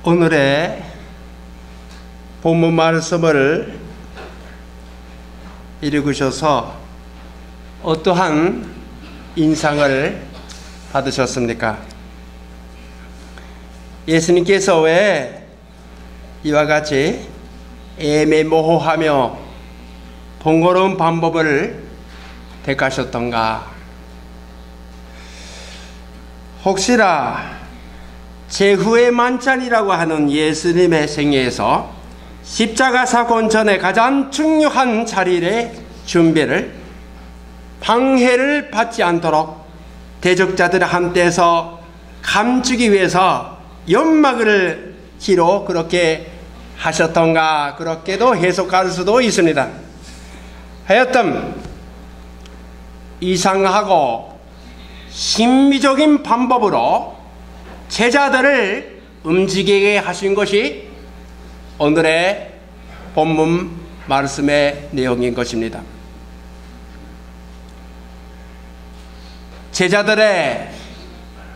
오늘의 본문 말씀을 읽으셔서 어떠한 인상을 받으셨습니까? 예수님께서 왜 이와 같이 애매모호하며 번거로운 방법을 택하셨던가? 혹시나 제후의 만찬이라고 하는 예수님의 생애에서 십자가 사건 전에 가장 중요한 자리의 준비를 방해를 받지 않도록 대적자들한테서 감추기 위해서 연막을 치러 그렇게 하셨던가, 그렇게도 해석할 수도 있습니다. 하여튼 이상하고 신비적인 방법으로 제자들을 움직이게 하신 것이 오늘의 본문 말씀의 내용인 것입니다. 제자들의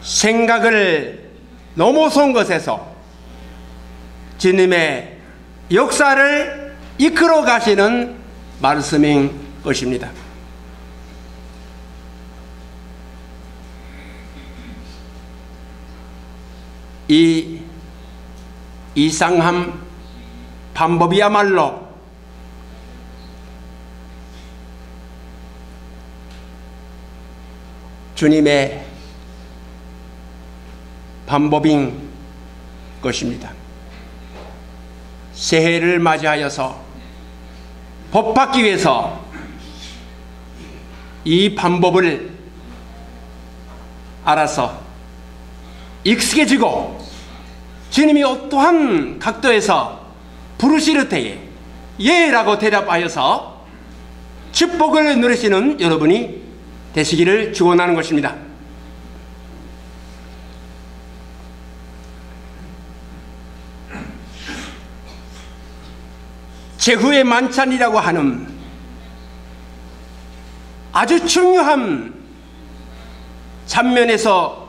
생각을 넘어선 것에서 주님의 역사를 이끌어 가시는 말씀인 것입니다. 이 이상한 방법이야말로 주님의 방법인 것입니다. 새해를 맞이하여서 법받기 위해서 이 방법을 알아서 익숙해지고 주님이 어떠한 각도에서 부르실 때에 예라고 대답하여서 축복을 누리시는 여러분이 되시기를 축원하는 것입니다. 제후의 만찬이라고 하는 아주 중요한 장면에서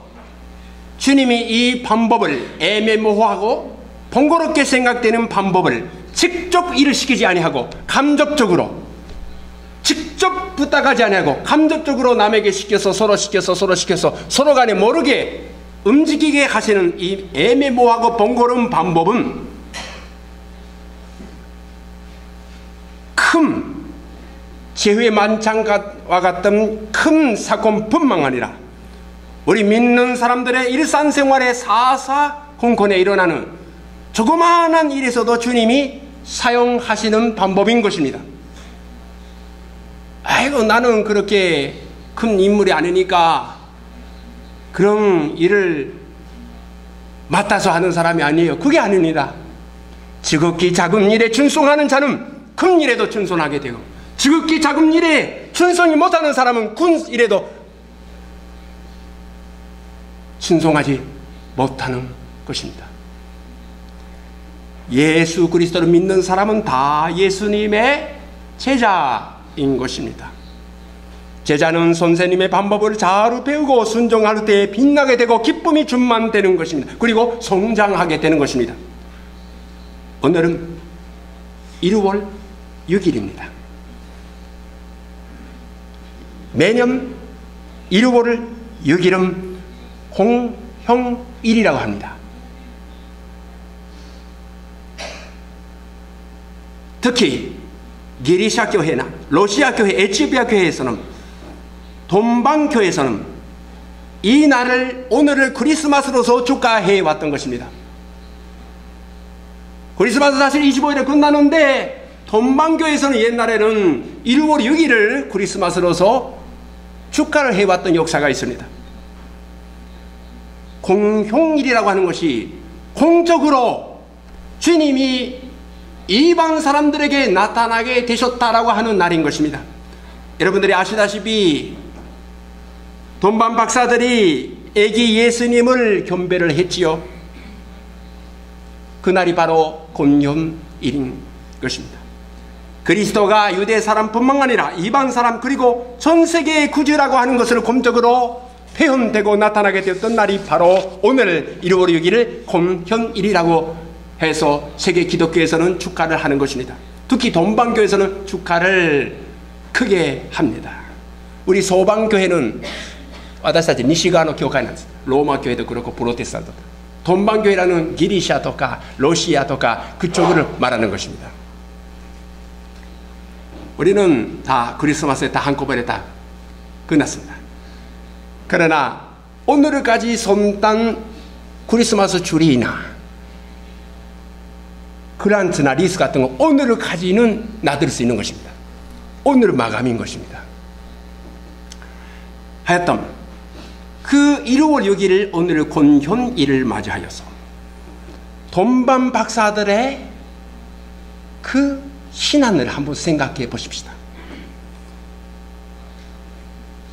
주님이 이 방법을 애매모호하고 번거롭게 생각되는 방법을 직접 일을 시키지 아니하고 감접적으로 직접 부탁하지 아니하고 감접적으로 남에게 시켜서 서로 서로 간에 모르게 움직이게 하시는 이 애매모호하고 번거로운 방법은 큰 제후의 만찬과 같은 큰 사건뿐만 아니라 우리 믿는 사람들의 일상생활의 사사건건에 일어나는 조그마한 일에서도 주님이 사용하시는 방법인 것입니다. 아이고, 나는 그렇게 큰 인물이 아니니까 그런 일을 맡아서 하는 사람이 아니에요. 그게 아닙니다. 지극히 작은 일에 충성하는 자는 큰 일에도 충성하게 되고, 지극히 작은 일에 충성이 못하는 사람은 큰 일에도 충성하지 못하는 것입니다. 예수 그리스도를 믿는 사람은 다 예수님의 제자인 것입니다. 제자는 선생님의 방법을 잘 배우고 순종할 때 빛나게 되고 기쁨이 충만되는 것입니다. 그리고 성장하게 되는 것입니다. 오늘은 1월 6일입니다. 매년 1월 6일은 공형일이라고 합니다. 특히 기리샤 교회나 러시아 교회, 에티오피아 교회에서는, 동방교회에서는 이 날을, 오늘을 크리스마스로서 축하해 왔던 것입니다. 크리스마스 사실 25일에 끝나는데 동방교회에서는 옛날에는 1월 6일을 크리스마스로서 축하를 해왔던 역사가 있습니다. 공형일이라고 하는 것이 공적으로 주님이 이방 사람들에게 나타나게 되셨다라고 하는 날인 것입니다. 여러분들이 아시다시피 동방 박사들이 애기 예수님을 경배를 했지요. 그날이 바로 공형일인 것입니다. 그리스도가 유대 사람뿐만 아니라 이방 사람, 그리고 전 세계의 구주라고 하는 것을 공적으로 회원되고 나타나게 되었던 날이 바로 오늘 1월 6일을 곤현일이라고 해서 세계 기독교에서는 축하를 하는 것입니다. 특히 동방교에서는 축하를 크게 합니다. 우리 소방교회는 와다시타치 니시가노 교회는 로마 교회도 그렇고 프로테스탄도, 동방교회라는 기리시아토까 러시아토까 그쪽을 말하는 것입니다. 우리는 다 크리스마스에 다 한꺼번에 다 끝났습니다. 그러나 오늘까지 손단 크리스마스 줄이나 그란트나 리스 같은 거 오늘까지는 놔둘 수 있는 것입니다. 오늘 마감인 것입니다. 하여튼 그 1월 6일 오늘 곤현일을 맞이하여서 동방 박사들의 그 신앙을 한번 생각해 보십시다.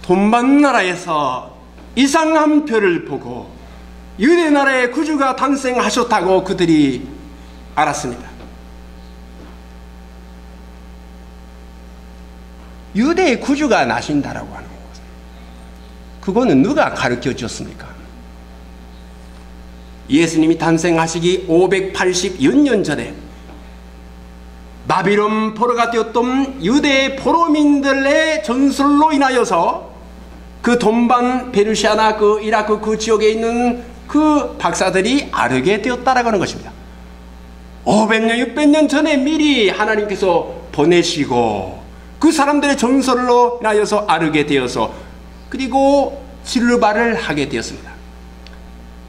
동방 나라에서 이상한 별을 보고 유대 나라의 구주가 탄생하셨다고 그들이 알았습니다. 유대의 구주가 나신다라고 하는 것은 그거는 누가 가르쳐 줬습니까? 예수님이 탄생하시기 586년 전에 바빌론 포로가 되었던 유대 포로민들의 전설로 인하여서 그 동방 페르시아나 그 이라크 그 지역에 있는 그 박사들이 알게 되었다라고 하는 것입니다. 500년, 600년 전에 미리 하나님께서 보내시고 그 사람들의 전설로 인하여서 알게 되어서 그리고 진루발을 하게 되었습니다.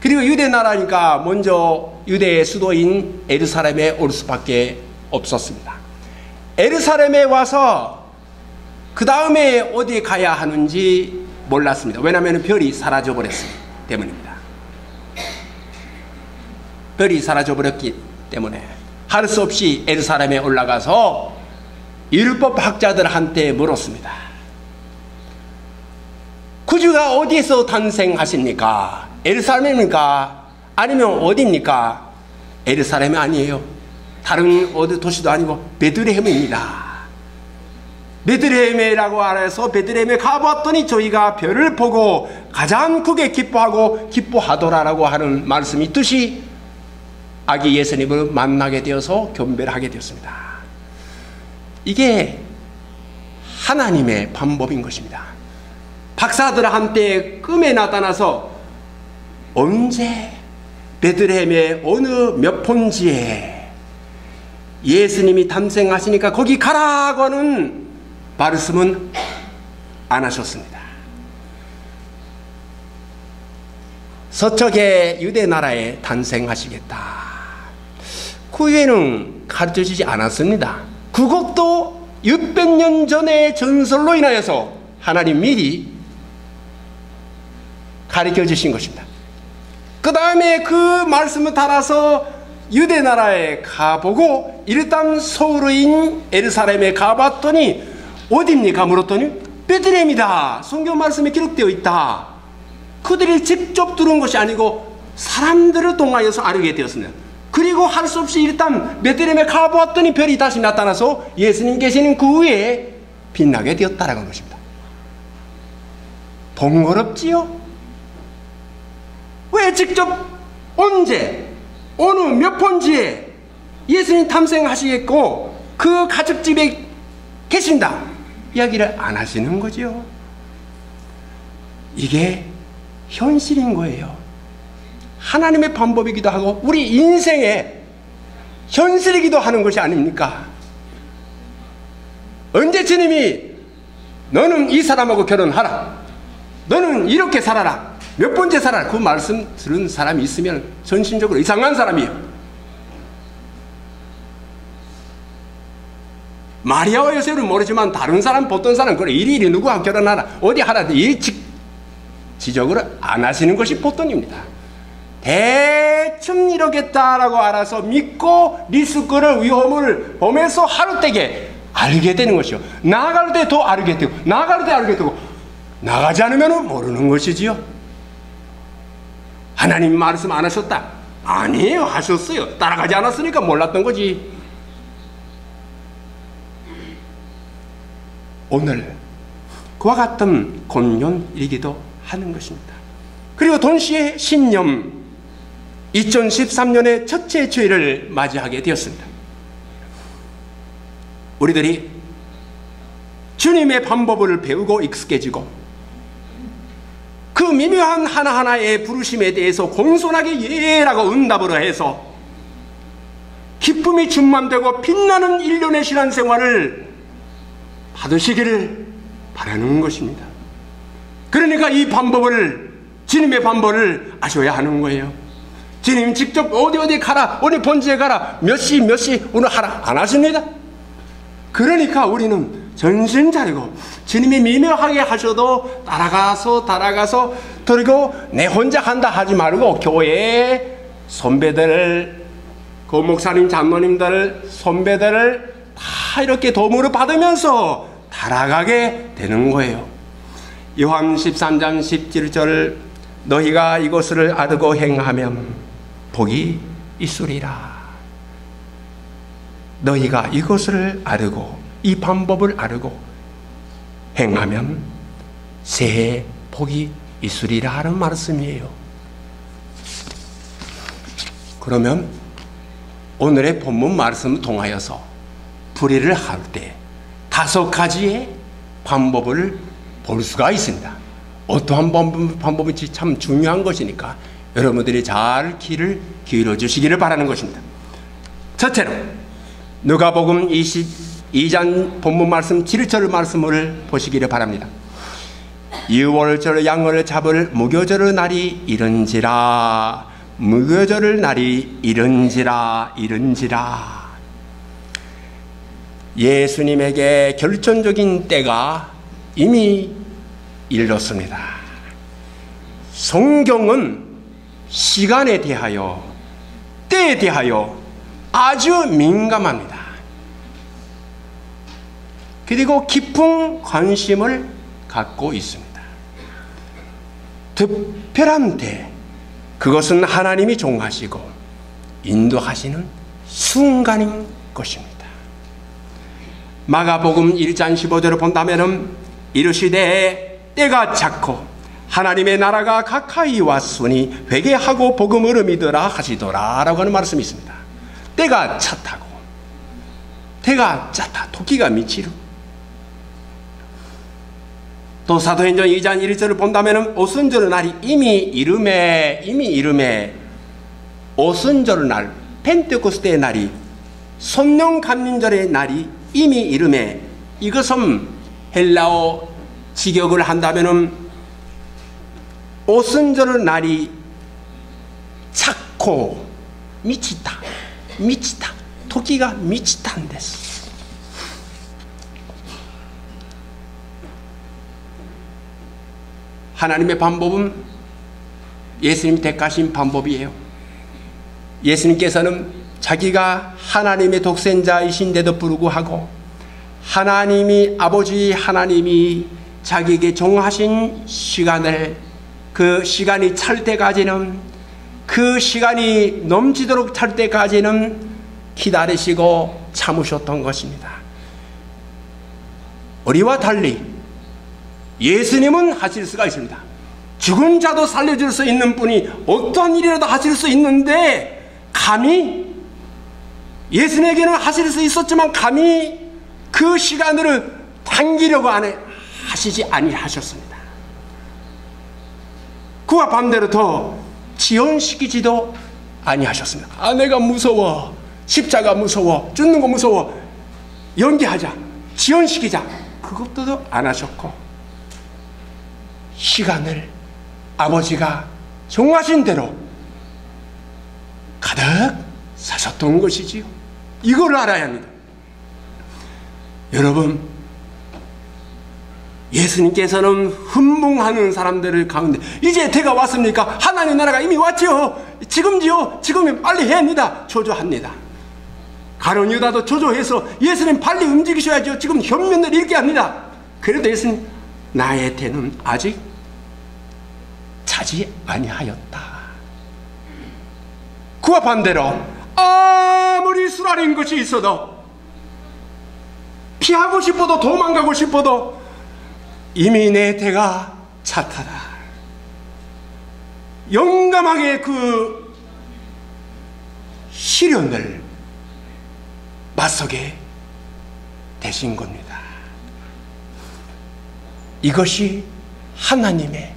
그리고 유대 나라니까 먼저 유대의 수도인 예루살렘에 올 수밖에 없었습니다. 예루살렘에 와서 그 다음에 어디에 가야 하는지 몰랐습니다. 왜냐하면 별이 사라져버렸기 때문입니다. 별이 사라져버렸기 때문에 할 수 없이 예루살렘에 올라가서 율법 학자들한테 물었습니다. 구주가 어디에서 탄생하십니까? 예루살렘입니까? 아니면 어디입니까? 예루살렘이 아니에요. 다른 어디 도시도 아니고 베들레헴입니다. 베들레헴이라고 알아서 베들레헴에 가봤더니 저희가 별을 보고 가장 크게 기뻐하고 기뻐하더라라고 하는 말씀이 있듯이 아기 예수님을 만나게 되어서 경배를 하게 되었습니다. 이게 하나님의 방법인 것입니다. 박사들한테 꿈에 나타나서 언제 베들레헴의 어느 몇 번지에 예수님이 탄생하시니까 거기 가라고 하는 말씀은 안 하셨습니다. 서쪽의 유대 나라에 탄생하시겠다. 그 외에는 가르쳐주지 않았습니다. 그것도 600년 전의 전설로 인하여서 하나님 미리 가르쳐 주신 것입니다. 그 다음에 그 말씀을 따라서 유대 나라에 가보고 일단 서울인 예루살렘에 가봤더니 어디입니까? 물었더니 베들레헴이다. 성경 말씀에 기록되어 있다. 그들이 직접 들은 것이 아니고 사람들을 통하여서 알게 되었습니다. 그리고 할 수 없이 일단 베들레헴에 가보았더니 별이 다시 나타나서 예수님 계시는 그 위에 빛나게 되었다라고 하는 것입니다. 번거롭지요? 왜 직접 언제 어느 몇 번지에 예수님 탄생하시겠고 그 가족집에 계신다 이야기를 안 하시는 거죠? 이게 현실인 거예요. 하나님의 방법이기도 하고 우리 인생의 현실이기도 하는 것이 아닙니까? 언제 주님이 너는 이 사람하고 결혼하라, 너는 이렇게 살아라, 몇 번째 살아라, 그 말씀 들은 사람이 있으면 전신적으로 이상한 사람이에요. 마리아와 요셉은 모르지만 다른 사람, 보통 사람 그래 일일이 누구와 결혼하라, 어디 하라 일지적으로 안 하시는 것이 보통입니다. 대충 이러겠다라고 알아서 믿고 리스크를 위험을 보면서 하루때게 알게 되는 것이요. 나아갈 때 더 알게 되고 나아갈 때 알게 되고 나가지 않으면 모르는 것이지요. 하나님 말씀 안 하셨다? 아니에요, 하셨어요. 따라가지 않았으니까 몰랐던 거지. 오늘 그와 같은 곤년이기도 하는 것입니다. 그리고 동시에 신년 2013년의 첫째 주일을 맞이하게 되었습니다. 우리들이 주님의 방법을 배우고 익숙해지고 그 미묘한 하나하나의 부르심에 대해서 공손하게 예라고 응답으로 해서 기쁨이 충만되고 빛나는 1년의 신앙생활을 받으시기를 바라는 것입니다. 그러니까 이 방법을, 주님의 방법을 아셔야 하는 거예요. 주님 직접 어디 가라, 어디 본지에 가라, 몇 시 오늘 하라 안 하십니다. 그러니까 우리는 정신 차리고 주님이 미묘하게 하셔도 따라가서 그리고 내 혼자 간다 하지 말고 교회 선배들, 그 목사님 장로님들 선배들을 다 이렇게 도움을 받으면서 따라가게 되는 거예요. 요한 13장 17절 너희가 이것을 알고 행하면 복이 있으리라. 너희가 이것을 알고 이 방법을 알고 행하면 새해 복이 있으리라 하는 말씀이에요. 그러면 오늘의 본문 말씀을 통하여서 불의를 할 때 5가지의 방법을 볼 수가 있습니다. 어떠한 방법인지 참 중요한 것이니까 여러분들이 잘 귀를 기울여 주시기를 바라는 것입니다. 첫째로 누가복음 22장 본문 말씀 7절 말씀을 보시기를 바랍니다. 유월절 양을 잡을 무교절 날이 이른지라, 무교절 날이 이른지라. 예수님에게 결정적인 때가 이미 이르렀습니다. 성경은 시간에 대하여, 때에 대하여 아주 민감합니다. 그리고 깊은 관심을 갖고 있습니다. 특별한 때, 그것은 하나님이 정하시고 인도하시는 순간인 것입니다. 마가복음 1장 15절을 본다면 이르시되 때가 찼고 하나님의 나라가 가까이 왔으니 회개하고 복음을 믿으라 하시더라 라고 하는 말씀이 있습니다. 때가 찼다고, 때가 찼다, 토끼가 미치루. 또 사도행전 2장 1절을 본다면 오순절 날이 이미 이름에 오순절 날, 펜테코스테의 날이, 성령 감림절의 날이 이미 이름에, 이것은 헬라어 직역을 한다면 오순절 날이 찼고 미치다, 토끼가 미치다는 데스. 하나님의 방법은 예수님이 택하신 방법이에요. 예수님께서는 자기가 하나님의 독생자이신데도 불구하고 하나님이, 아버지 하나님이 자기에게 정하신 시간을, 그 시간이 찰 때까지는, 그 시간이 넘치도록 찰 때까지는 기다리시고 참으셨던 것입니다. 우리와 달리 예수님은 하실 수가 있습니다. 죽은 자도 살려줄 수 있는 분이 어떤 일이라도 하실 수 있는데, 감히 예수님에게는 하실 수 있었지만 감히 그 시간을 당기려고 하시지 아니하셨습니다. 그와 반대로 더 지연시키지도 아니하셨습니다. 내가 무서워, 십자가 무서워, 죽는 거 무서워, 연기하자, 지연시키자, 그것도 안 하셨고 시간을 아버지가 정하신 대로 가득 사셨던 것이지요. 이걸 알아야 합니다. 여러분, 예수님께서는 훈뭉하는 사람들을 가운데 이제 때가 왔습니까? 하나님 나라가 이미 왔지요. 지금지요. 지금은 빨리 해야 합니다. 조조합니다. 가룟 유다도 조조해서 예수님 빨리 움직이셔야죠. 지금 현면을 읽게 합니다. 그래도 예수님, 나의 때는 아직 차지 아니하였다. 그와 반대로 아무리 수라린 것이 있어도, 피하고 싶어도 도망가고 싶어도 이미 내 때가 찼다. 용감하게 그 시련을 맞서게 되신 겁니다. 이것이 하나님의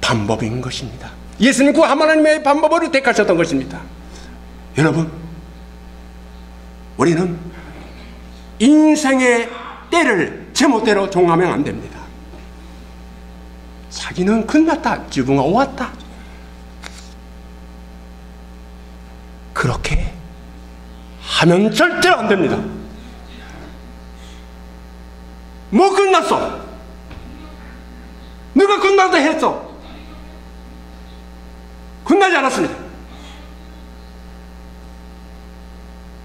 방법인 것입니다. 예수님 그 하나님의 방법으로 택하셨던 것입니다. 여러분, 우리는 인생의 때를 제멋대로 종하면 안 됩니다. 자기는 끝났다, 지붕아 왔다, 그렇게 하면 절대로 안 됩니다. 뭐 끝났어? 누가 끝났다 했어? 끝나지 않았습니다.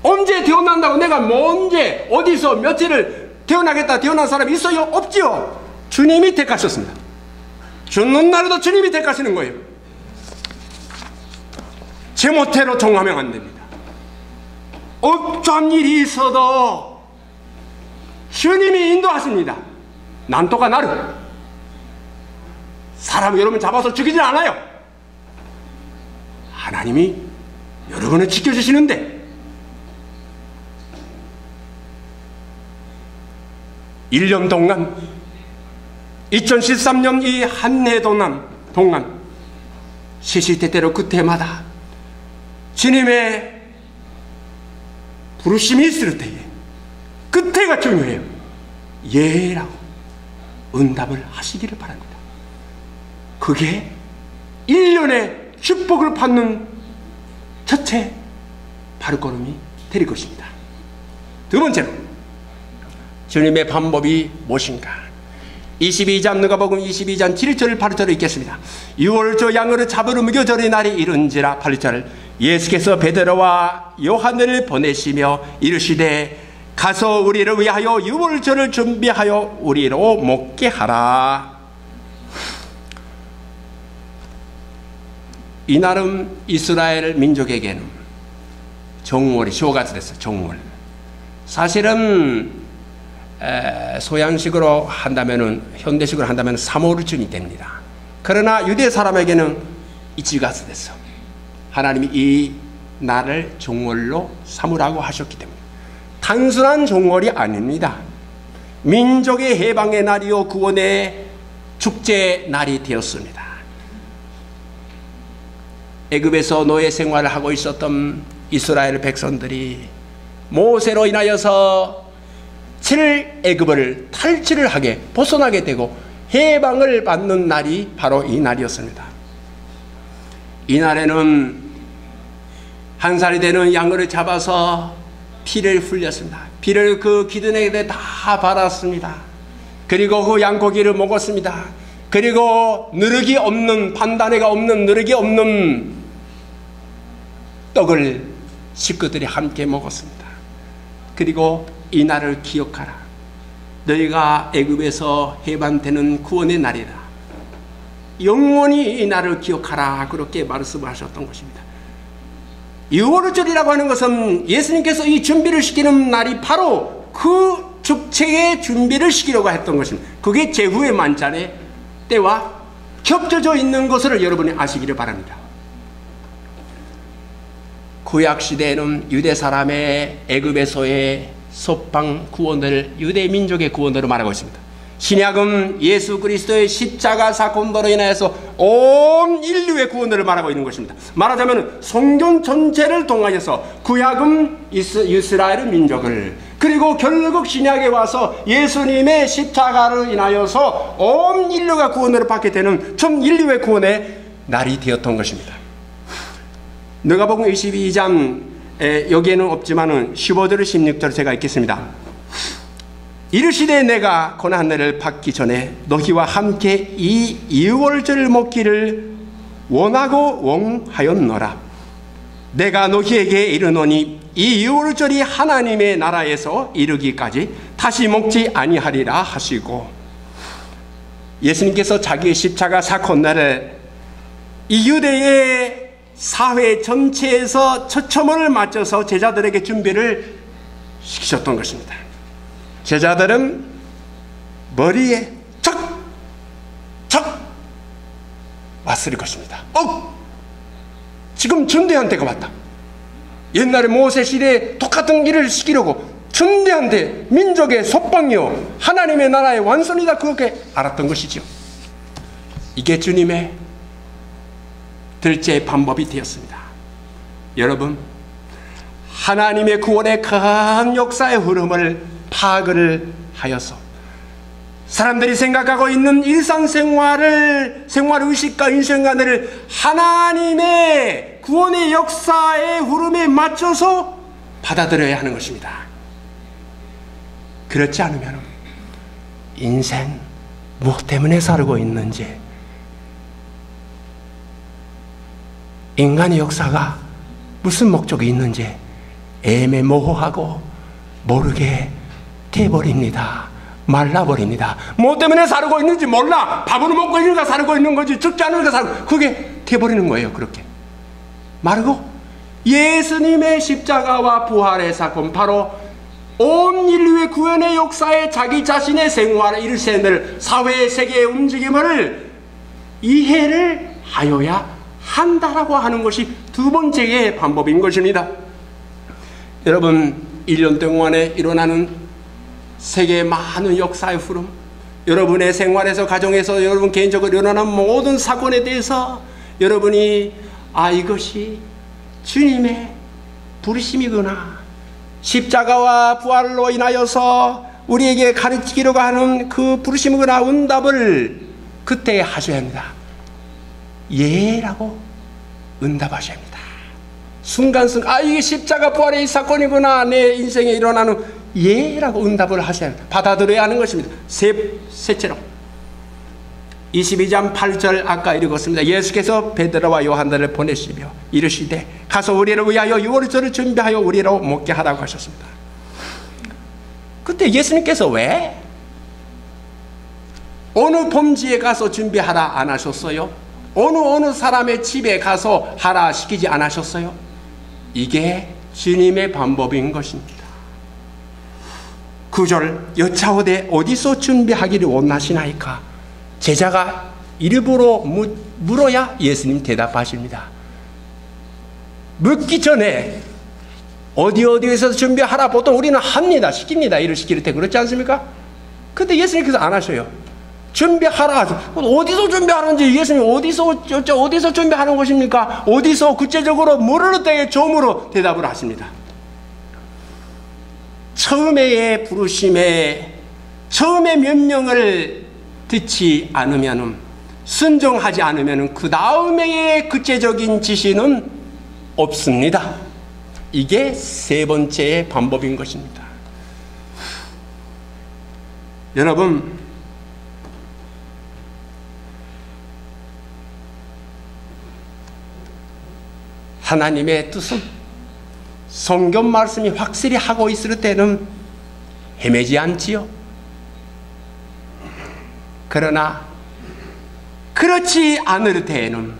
언제 태어난다고 내가 뭐 언제 어디서 며칠을 태어나겠다 태어난 사람이 있어요? 없지요. 주님이 택하셨습니다. 죽는 날에도 주님이 택하시는 거예요. 제멋대로 정하면 안 됩니다. 어떤 일이 있어도 주님이 인도하십니다. 난또가 나를 사람 여러분 잡아서 죽이지 않아요. 하나님이 여러분을 지켜주시는데, 1년 동안 2013년 이 한 해 동안 시시때때로 그때마다 주님의 부르심이 있을 때에 그때가 중요해요. 예라고 응답을 하시기를 바랍니다. 그게 1년의 축복을 받는 첫째 발걸음이 될 것입니다. 두 번째로 주님의 방법이 무엇인가? 22장 누가복음 22장 7절 8절을 읽겠습니다. 6월절 양으로 잡으러 무교절의 날이 이른지라 8절 예수께서 베드로와 요한을 보내시며 이르시되 가서 우리를 위하여 6월절을 준비하여 우리로 먹게 하라. 이날은 이스라엘 민족에게는 정월이 쇼가 됐어요. 정월. 사실은 소양식으로 한다면은, 현대식으로 한다면 3월쯤이 됩니다. 그러나 유대 사람에게는 이치가 됐어. 하나님이 이 날을 정월로 삼으라고 하셨기 때문에 단순한 정월이 아닙니다. 민족의 해방의 날이요 구원의 축제 날이 되었습니다. 애굽에서 노예 생활을 하고 있었던 이스라엘 백성들이 모세로 인하여서 7애굽을 탈출을 하게 벗어나게 되고 해방을 받는 날이 바로 이 날이었습니다. 이 날에는 한 살이 되는 양을 잡아서 피를 흘렸습니다. 피를 그 기둥에 다 발랐습니다. 그리고 그 양고기를 먹었습니다. 그리고 누룩이 없는, 판단회가 없는, 누룩이 없는 떡을 식구들이 함께 먹었습니다. 그리고 이 날을 기억하라. 너희가 애굽에서 해방되는 구원의 날이다. 영원히 이 날을 기억하라. 그렇게 말씀하셨던 것입니다. 6월절이라고 하는 것은 예수님께서 이 준비를 시키는 날이 바로 그 축제의 준비를 시키려고 했던 것입니다. 그게 제후의 만찬의 때와 겹쳐져 있는 것을 여러분이 아시기를 바랍니다. 구약시대에는 유대 사람의 애굽에서의 소방 구원을 유대 민족의 구원으로 말하고 있습니다. 신약은 예수 그리스도의 십자가 사건으로 인하여서 온 인류의 구원을 말하고 있는 것입니다. 말하자면 성경 전체를 통하여서 구약은 이스라엘 민족을, 그리고 결국 신약에 와서 예수님의 십자가로 인하여서 온 인류가 구원을 받게 되는 전 인류의 구원의 날이 되었던 것입니다. 누가복음 22장 여기에는 없지만은 15절 16절 제가 읽겠습니다. 이르시되 내가 고난을 받기 전에 너희와 함께 이 2월절을 먹기를 원하고 원하였노라. 내가 너희에게 이르노니 이 2월절이 하나님의 나라에서 이르기까지 다시 먹지 아니하리라 하시고, 예수님께서 자기의 십자가 사건날을 이 유대의 사회 전체에서 초점을 맞춰서 제자들에게 준비를 시키셨던 것입니다. 제자들은 머리에 척 왔을 것입니다. 지금 전대한 때가 왔다. 옛날에 모세 시대에 똑같은 일을 시키려고 전대한 때 민족의 속방이요 하나님의 나라의 완성이다, 그렇게 알았던 것이죠. 이게 주님의 들째 방법이 되었습니다. 여러분, 하나님의 구원의 큰 역사의 흐름을 파악을 하여서 사람들이 생각하고 있는 일상생활을, 생활의식과 인생관을 하나님의 구원의 역사의 흐름에 맞춰서 받아들여야 하는 것입니다. 그렇지 않으면 인생 무엇 때문에 살고 있는지, 인간의 역사가 무슨 목적이 있는지 애매모호하고 모르게 돼버립니다. 말라버립니다. 뭐 때문에 살고 있는지 몰라. 밥을 먹고 있으니까 살고 있는 거지, 죽지 않으니까 살고, 그게 돼버리는 거예요. 그렇게 마르고 예수님의 십자가와 부활의 사건, 바로 온 인류의 구원의 역사에 자기 자신의 생활의 일생을, 사회의 세계의 움직임을 이해를 하여야 한다라고 하는 것이 두 번째의 방법인 것입니다. 여러분, 1년 동안에 일어나는 세계의 많은 역사의 흐름, 여러분의 생활에서, 가정에서, 여러분 개인적으로 일어나는 모든 사건에 대해서 여러분이 이것이 주님의 부르심이구나, 십자가와 부활로 인하여서 우리에게 가르치기로 하는 그 부르심이구나, 응답을 그때 하셔야 합니다. 예라고 응답하셔야 합니다. 순간순간 이게 십자가 부활의 이 사건이구나, 내 인생에 일어나는 예라고 응답을 하셔야 합니다. 받아들여야 하는 것입니다. 셋째로 22장 8절 아까 읽었습니다. 예수께서 베드로와 요한들을 보내시며 이르시되 가서 우리를 위하여 유월절을 준비하여 우리로 먹게 하라고 하셨습니다. 그때 예수님께서 왜 어느 범지에 가서 준비하라 안 하셨어요? 어느 사람의 집에 가서 하라 시키지 않으셨어요? 이게 주님의 방법인 것입니다. 9절 여차오되 어디서 준비하기를 원하시나이까? 제자가 일부러 물어야 예수님 대답하십니다. 묻기 전에 어디에서 준비하라 보통 우리는 합니다, 시킵니다, 일을 시킬 때. 그렇지 않습니까? 근데 예수님께서 안 하셔요. 준비하라. 어디서 준비하는지, 예수님 어디서 준비하는 것입니까? 어디서 구체적으로 뭐를 때에 점으로 대답을 하십니다. 처음의 부르심에, 처음의 명령을 듣지 않으면, 순종하지 않으면 그 다음에 구체적인 지시는 없습니다. 이게 세 번째의 방법인 것입니다. 여러분, 하나님의 뜻은 성경 말씀이 확실히 하고 있을 때는 헤매지 않지요. 그러나 그렇지 않을 때에는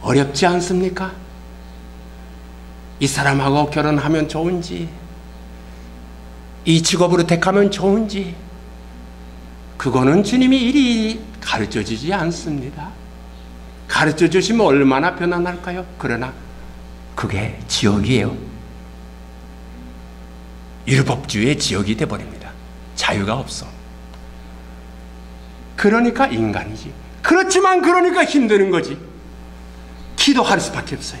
어렵지 않습니까? 이 사람하고 결혼하면 좋은지, 이 직업으로 택하면 좋은지, 그거는 주님이 일일이 가르쳐 주지 않습니다. 가르쳐 주시면 얼마나 편안할까요? 그러나 그게 지옥이에요. 율법주의의 지옥이 되어버립니다. 자유가 없어. 그러니까 인간이지. 그렇지만 그러니까 힘드는 거지. 기도할 수밖에 없어요.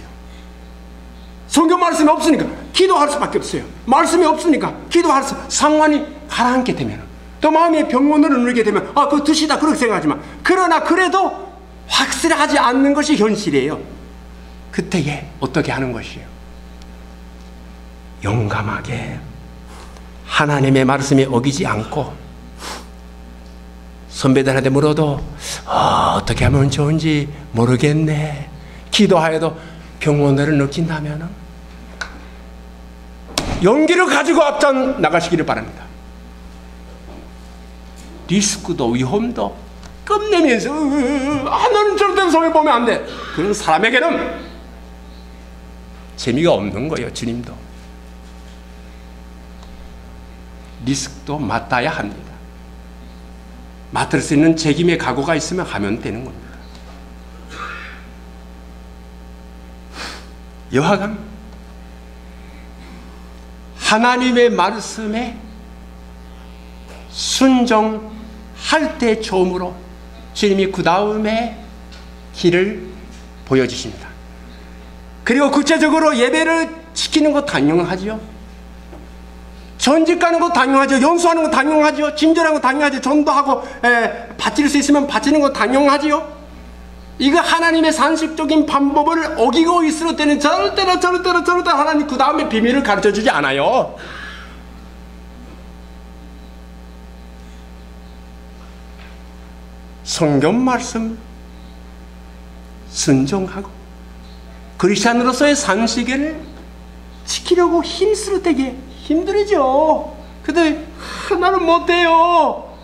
성경 말씀이 없으니까 기도할 수밖에 없어요. 말씀이 없으니까 기도할 수, 상관이 가라앉게 되면, 또 마음의 병원으로 누르게 되면 그 뜻이다 그렇게 생각하지만, 그러나 그래도 확실하지 않는 것이 현실이에요. 그때에 어떻게 하는 것이에요? 용감하게 하나님의 말씀에 어기지 않고, 선배들한테 물어도 어떻게 하면 좋은지 모르겠네, 기도하여도 병원을 느낀다면 용기를 가지고 앞장 나가시기를 바랍니다. 리스크도 위험도 끝내면서 하나님 절대 손해보면 안 돼, 그런 사람에게는 재미가 없는 거예요. 주님도 리스크도 맡아야 합니다. 맡을 수 있는 책임의 각오가 있으면 하면 되는 겁니다. 여하간 하나님의 말씀에 순종할 때 처음으로 주님이 그 다음에 길을 보여주십니다. 그리고 구체적으로 예배를 지키는 거 당연하지요. 전직 가는 거 당연하죠. 연수하는 거 당연하죠. 친절한 거 당연하죠. 전도하고 바칠 수 있으면 바치는 거 당연하지요. 이거 하나님의 상식적인 방법을 어기고 있을 때는 절대로 하나님 그 다음에 비밀을 가르쳐주지 않아요. 성경 말씀 순종하고 그리스도인으로서의 상식을 지키려고 힘쓸 때게 힘들죠. 근데 나는 못해요.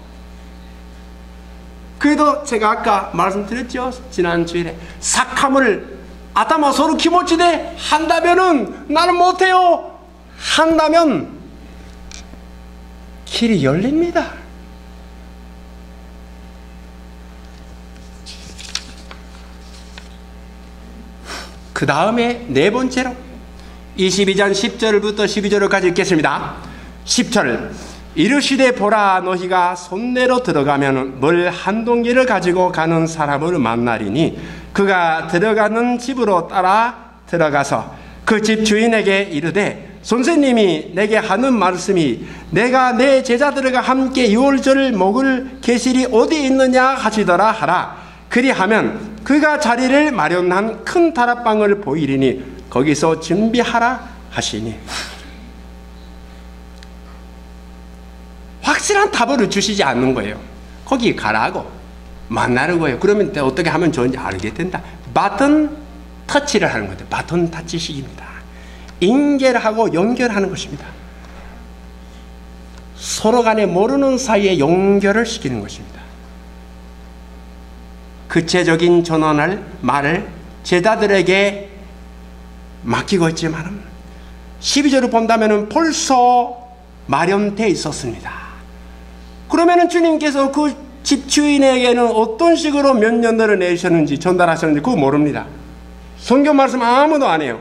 그래도 제가 아까 말씀드렸죠. 지난 주일에 삭함을 아타마 서로 키모치대 한다면은 나는 못해요. 한다면 길이 열립니다. 그 다음에 네 번째로 22장 10절부터 12절까지 읽겠습니다. 10절 이르시되 보라 너희가 손내로 들어가면 물 한 동기를 가지고 가는 사람을 만나리니 그가 들어가는 집으로 따라 들어가서 그 집 주인에게 이르되 선생님이 내게 하는 말씀이 내가 내 제자들과 함께 유월절을 먹을 계실이 어디 있느냐 하시더라 하라. 그리하면 그가 자리를 마련한 큰 다락방을 보이리니 거기서 준비하라 하시니 확실한 답을 주시지 않는 거예요. 거기 가라고 만나는 거예요. 그러면 어떻게 하면 좋은지 알게 된다. 바톤 터치를 하는 거죠. 바톤 터치식입니다. 인계하고 연결하는 것입니다. 서로 간에 모르는 사이에 연결을 시키는 것입니다. 구체적인 전언을 말을 제자들에게 맡기고 있지만 12절을 본다면 벌써 마련되어 있었습니다. 그러면 주님께서 그 집주인에게는 어떤 식으로 몇 년도를 내셨는지 전달하셨는지 그거 모릅니다. 성경 말씀 아무도 안 해요.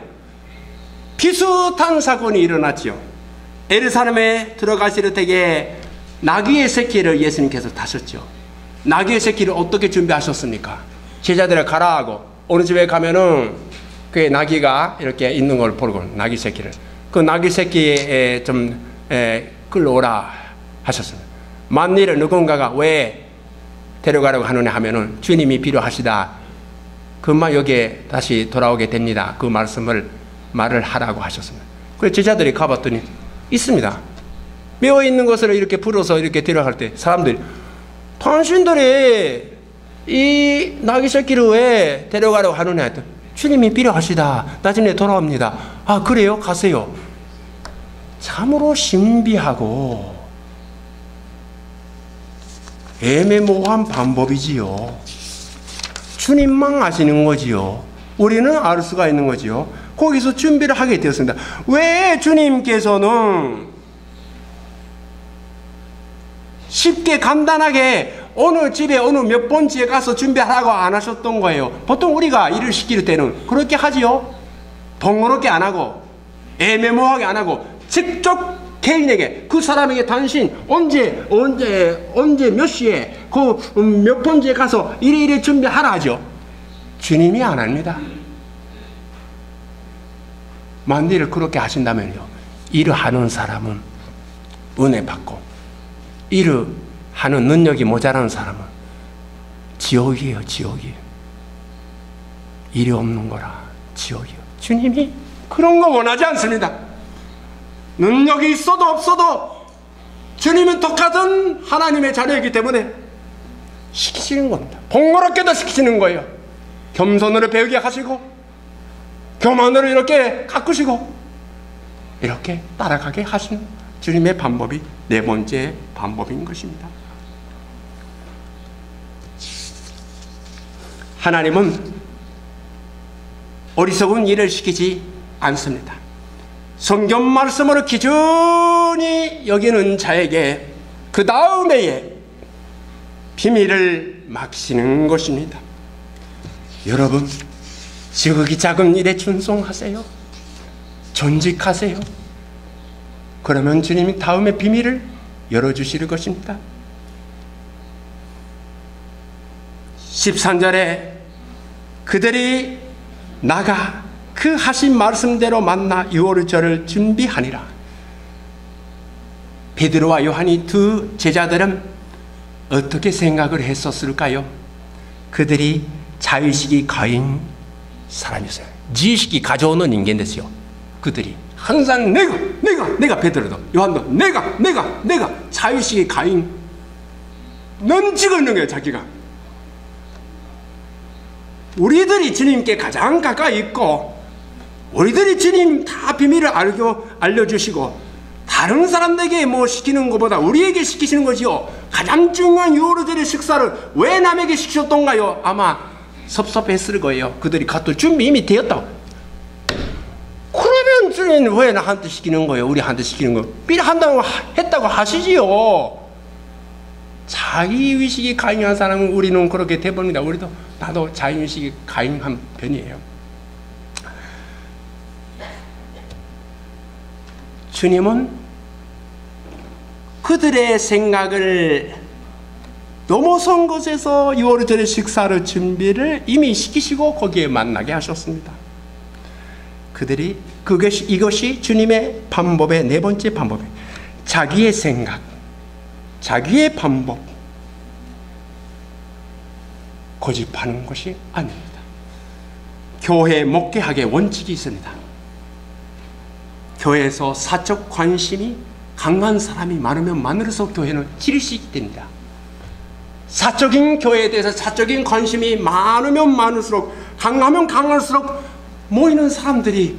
비슷한 사건이 일어났지요. 예루살렘에 들어가실 때에 나귀의 새끼를 예수님께서 타셨죠. 나귀의 새끼를 어떻게 준비하셨습니까? 제자들을 가라 하고 어느 집에 가면은 그 나귀가 이렇게 있는 걸 보고 나귀 새끼를 그 나귀 새끼에 좀 끌어오라 하셨습니다. 만일 누군가가 왜 데려가려고 하느냐 하면은 주님이 필요하시다. 그만 여기에 다시 돌아오게 됩니다. 그 말을 하라고 하셨습니다. 그래서 제자들이 가봤더니 있습니다. 메어 있는 것을 이렇게 풀어서 이렇게 데려갈 때 사람들이 당신들이 이 나귀 새끼를 왜 데려가려고 하느냐 했더니 주님이 필요하시다. 나중에 돌아옵니다. 아 그래요? 가세요. 참으로 신비하고 애매모호한 방법이지요. 주님만 아시는 거지요. 우리는 알 수가 있는 거지요. 거기서 준비를 하게 되었습니다. 왜 주님께서는 쉽게 간단하게 어느 집에 어느 몇 번째에 가서 준비하라고 안 하셨던 거예요. 보통 우리가 일을 시킬 때는 그렇게 하지요. 번거롭게 안 하고 애매모호하게 안 하고 직접 개인에게 그 사람에게 당신 언제 몇 시에 그 몇 번째에 가서 이래 준비하라 하죠. 주님이 안 합니다. 만일 그렇게 하신다면요, 일을 하는 사람은 은혜 받고 일을 하는 능력이 모자라는 사람은 지옥이에요. 지옥이에요. 일이 없는 거라 지옥이에요. 주님이 그런 거 원하지 않습니다. 능력이 있어도 없어도 주님은 똑같은 하나님의 자녀이기 때문에 시키시는 겁니다. 번거롭게도 시키시는 거예요. 겸손으로 배우게 하시고 교만으로 이렇게 가꾸시고 이렇게 따라가게 하시는 주님의 방법이 네 번째 방법인 것입니다. 하나님은 어리석은 일을 시키지 않습니다. 성경 말씀으로 기준히 여기는 자에게 그 다음에 비밀을 막히는 것입니다. 여러분, 지극히 작은 일에 충성하세요. 전직하세요. 그러면 주님이 다음의 비밀을 열어주실 것입니다. 13절에 그들이 나가 그 하신 말씀대로 만나 유월절을 준비하니라. 베드로와 요한이 두 제자들은 어떻게 생각을 했었을까요? 그들이 자의식이 가인 사람이었어요. 지식이 가져오는 인간 됐어요. 그들이 항상 내가 베드로도 요한도 내가 자의식이 가인 넘치고 있는 거예요. 자기가 우리들이 주님께 가장 가까이 있고 우리들이 주님 다 비밀을 알려주시고 다른 사람들에게 뭐 시키는 것보다 우리에게 시키시는 거지요. 가장 중요한 유월절의 식사를 왜 남에게 시키셨던가요? 아마 섭섭했을 거예요. 그들이 갖다 준비 이미 되었다고. 그러면 주님 왜 나한테 시키는 거예요? 우리한테 시키는 거 필요한다고 했다고 하시지요. 자기의식이 강한 사람은 우리는 그렇게 돼봅니다. 나도 자기의식이 강한 편이에요. 주님은 그들의 생각을 넘어선 곳에서 유월절의 식사를 준비를 이미 시키시고 거기에 만나게 하셨습니다. 이것이 주님의 방법의 네 번째 방법이에요. 자기의 생각, 자기의 방법, 고집하는 것이 아닙니다. 교회 목회학의 원칙이 있습니다. 교회에서 사적 관심이 강한 사람이 많으면 많을수록 교회는 질식이 됩니다. 사적인 교회에 대해서 사적인 관심이 많으면 많을수록 강하면 강할수록 모이는 사람들이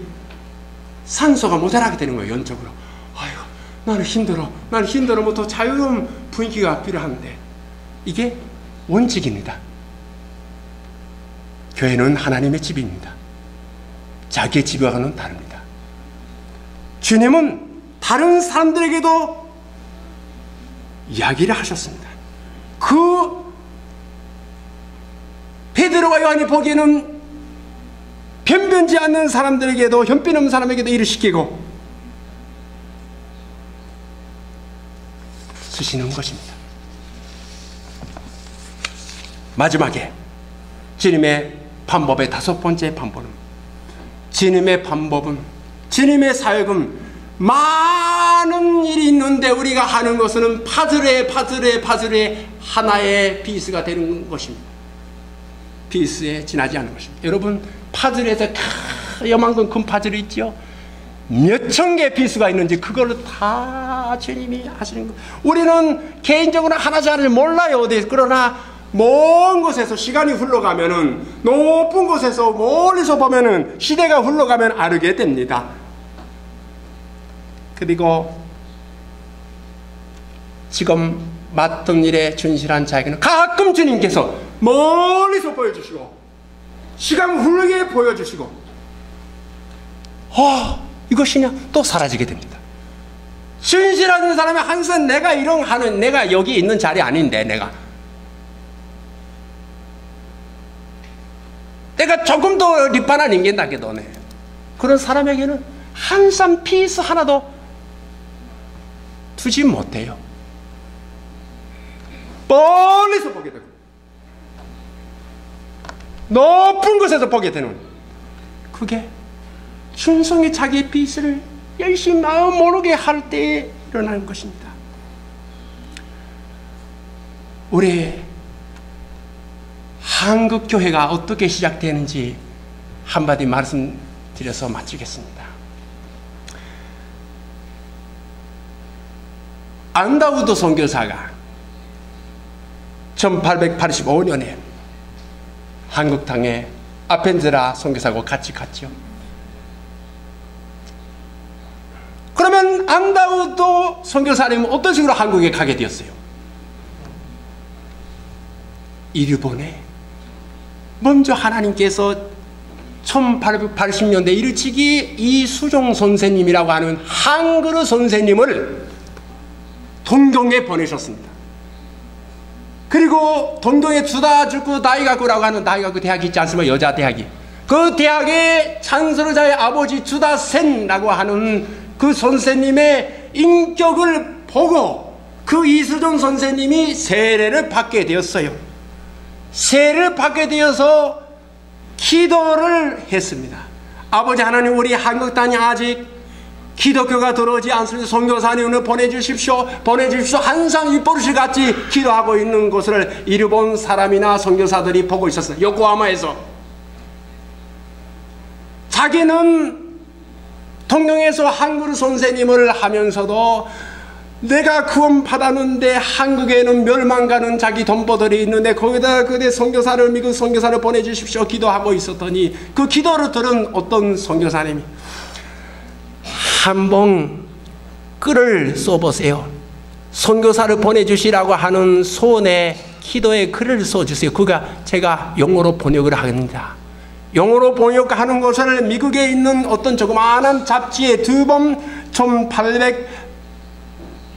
산소가 모자라게 되는 거예요. 연적으로. 아이고 나는 힘들어 뭐 더 자유로운 분위기가 필요한데 이게 원칙입니다. 교회는 하나님의 집입니다. 자기의 집과는 다릅니다. 주님은 다른 사람들에게도 이야기를 하셨습니다. 그 베드로와 요한이 보기에는 변변치 않는 사람들에게도 형편없는 사람에게도 일을 시키고 쓰시는 것입니다. 마지막에 주님의 방법의 다섯 번째 방법은 주님의 사역은 많은 일이 있는데 우리가 하는 것은 파즈르에 하나의 피스가 되는 것입니다. 피스에 지나지 않는 것입니다. 여러분 파즈르에서 요만큼 큰 파즈르 있죠? 몇천 개의 피스가 있는지 그걸로 다 주님이 하시는 것. 우리는 개인적으로 하나씩 몰라요. 그러나 먼 곳에서 시간이 흘러가면은 높은 곳에서 멀리서 보면은 시대가 흘러가면 알게 됩니다. 그리고 지금 맡은 일에 충실한 자에게는 가끔 주님께서 멀리서 보여주시고 시간 흐르게 보여주시고 이것이냐 또 사라지게 됩니다. 충실한 사람이 항상 내가 여기 있는 자리 아닌데 내가 조금 더 립반한 인간답게 너네 그런 사람에게는 항상 피스 하나도 두지 못해요. 멀리서 보게 되고 높은 곳에서 보게 되는 그게 충성히 자기의 피스를 열심히 마음 모르게 할 때에 일어나는 것입니다. 우리 한국 교회가 어떻게 시작되는지 한마디 말씀드려서 마치겠습니다. 안다우드 선교사가 1885년에 한국 땅에 아펜제라 선교사하고 같이 갔죠. 그러면 안다우드 선교사님은 어떤 식으로 한국에 가게 되었어요? 일본에 먼저 하나님께서 1880년대 일찍이 이수종 선생님이라고 하는 한글의 선생님을 동경에 보내셨습니다. 그리고 동경에 주다주쿠 다이가쿠라고 하는 다이가쿠 대학이 있지 않습니까? 여자 대학이. 그 대학의 찬설자의 아버지 주다센라고 하는 그 선생님의 인격을 보고 그 이수종 선생님이 세례를 받게 되었어요. 세례를 받게 되어서 기도를 했습니다. 아버지 하나님, 우리 한국 땅에 아직 기독교가 들어오지 않습니다. 선교사님을 보내주십시오. 항상 이 버릇을 같이 기도하고 있는 것을 이루본 사람이나 선교사들이 보고 있었어요. 요코하마에서 자기는 통영에서 한글 선생님을 하면서도 내가 구원 받았는데 한국에는 멸망가는 자기 동포들이 있는데 거기다 그대 선교사를 미국 선교사를 보내주십시오 기도하고 있었더니 그 기도를 들은 어떤 선교사님이 한번 글을 써보세요. 선교사를 보내주시라고 하는 소원에 기도에 글을 써주세요. 제가 영어로 번역을 합니다. 영어로 번역하는 것을 미국에 있는 어떤 조그마한 잡지에 2번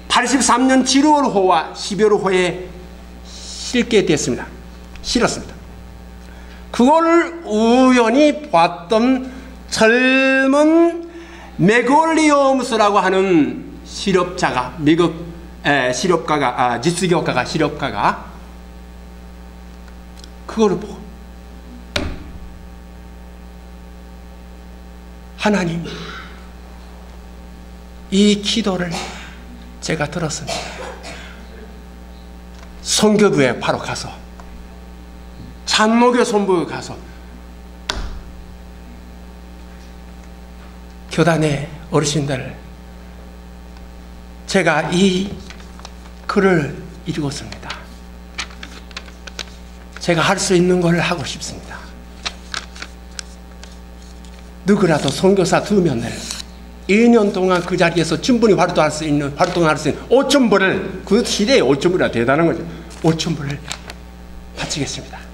1883년 7월 호와 12월 호에 실게 됐습니다. 실었습니다. 그걸 우연히 봤던 젊은 메골리엄스라고 하는 실업자가 미국 실업가가 실업가가 그거를 보고 하나님, 이 기도를 제가 들었습니다. 선교부에 바로 가서 장로교 본부에 가서 교단의 어르신들, 제가 이 글을 읽었습니다. 제가 할 수 있는 걸 하고 싶습니다. 누구라도 선교사 2명을 2년 동안 그 자리에서 충분히 활동할 수 있는 5,000불을, 그 시대에 5,000불이라 대단한 거죠. 5,000불을 바치겠습니다.